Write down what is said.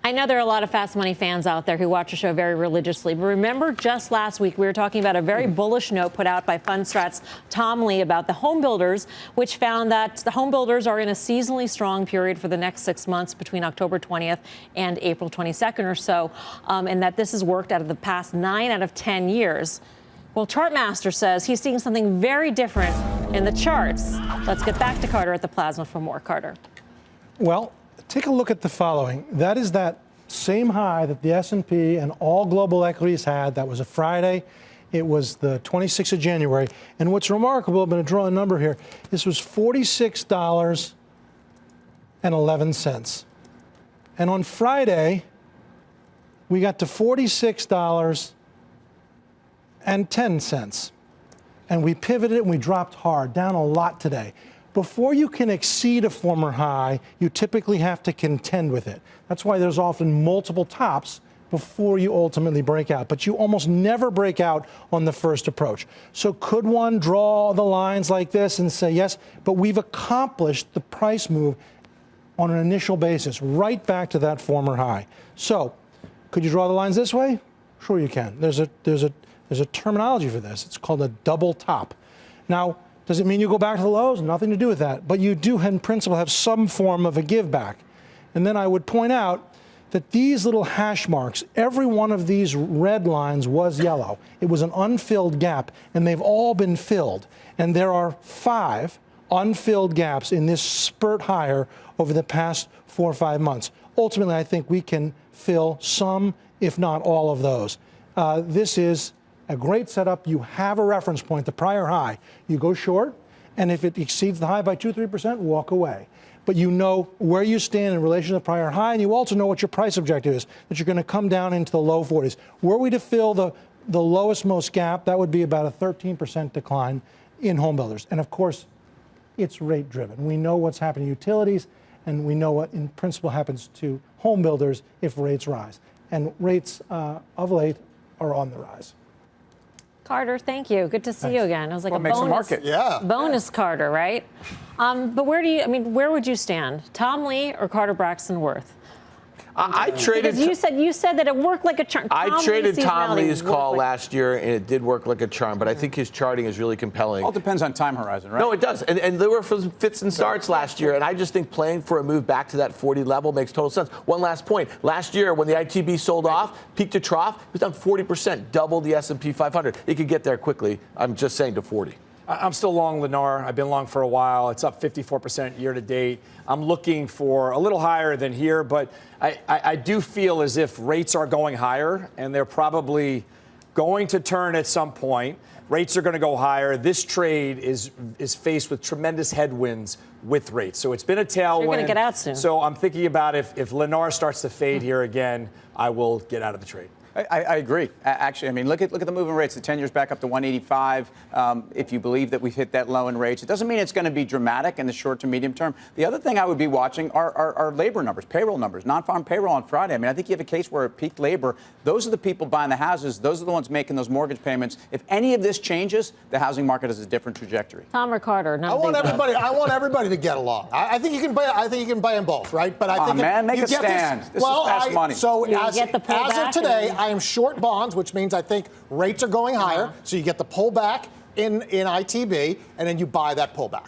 I know there are a lot of Fast Money fans out there who watch the show very religiously, but remember just last week we were talking about a very bullish note put out by Fundstrat's Tom Lee about the home builders, which found that the home builders are in a seasonally strong period for the next 6 months between October 20th and April 22nd or so, and that this has worked out of the past 9 out of 10 years. Well, Chartmaster says he's seeing something very different in the charts. Let's get back to Carter at the Plasma for more. Carter. Well, take a look at the following. That is that same high that the S&P and all global equities had. That was a Friday. It was the 26th of January. And what's remarkable, I'm going to draw a number here, this was $46.11. And on Friday, we got to $46.10. And we pivoted and we dropped hard, down a lot today. Before you can exceed a former high, you typically have to contend with it. That's why there's often multiple tops before you ultimately break out. But you almost never break out on the first approach. So could one draw the lines like this and say, yes, but we've accomplished the price move on an initial basis, right back to that former high. So could you draw the lines this way? Sure you can. There's a terminology for this. It's called a double top. Now, does it mean you go back to the lows? Nothing to do with that. But you do, in principle, have some form of a give back. And then I would point out that these little hash marks, every one of these red lines was yellow. It was an unfilled gap, and they've all been filled. And there are 5 unfilled gaps in this spurt higher over the past 4 or 5 months. Ultimately, I think we can fill some, if not all of those. This is a great setup. You have a reference point, the prior high. You go short, and if it exceeds the high by 2-3%, walk away. But you know where you stand in relation to the prior high, and you also know what your price objective is, that you're going to come down into the low 40s. Were we to fill the lowest most gap, that would be about a 13% decline in home builders. And of course, it's rate driven. We know what's happening to utilities, and we know what in principle happens to home builders if rates rise. And rates of late are on the rise. Carter, thank you. Good to see you again. It was like a bonus, market. Yeah. bonus Carter, right? But where would you stand? Tom Lee or Carter Braxton Worth? I traded. Because you said that it worked like a charm. I traded Tom Lee's call last year, and it did work like a charm. But I think his charting is really compelling. All depends on time horizon, right? No, it does. And there were fits and starts last year, and I just think playing for a move back to that 40 level makes total sense. One last point: last year, when the ITB sold off, peak to trough, it was down 40%, double the S&P 500. It could get there quickly. I'm just saying to 40. I'm still long Lennar. I've been long for a while. It's up 54% year to date. I'm looking for a little higher than here, but I do feel as if rates are going higher, and they're probably going to turn at some point. Rates are going to go higher. This trade is faced with tremendous headwinds with rates. So it's been a tailwind. You're going to get out soon. So I'm thinking about if Lennar starts to fade here again, I will get out of the trade. I agree. Actually, I mean, look at the moving rates. The 10-year's back up to 185. If you believe that we've hit that low in rates, it doesn't mean it's going to be dramatic in the short to medium term. The other thing I would be watching are labor numbers, payroll numbers, non-farm payroll on Friday. I mean, I think you have a case where at peak labor, those are the people buying the houses. Those are the ones making those mortgage payments. If any of this changes, the housing market has a different trajectory. Tom or Carter? I want everybody to get along. I think you can buy them both, right? But I think make a stand. This is fast money. So as of today, I am short bonds, which means I think rates are going higher. So you get the pullback in ITB, and then you buy that pullback.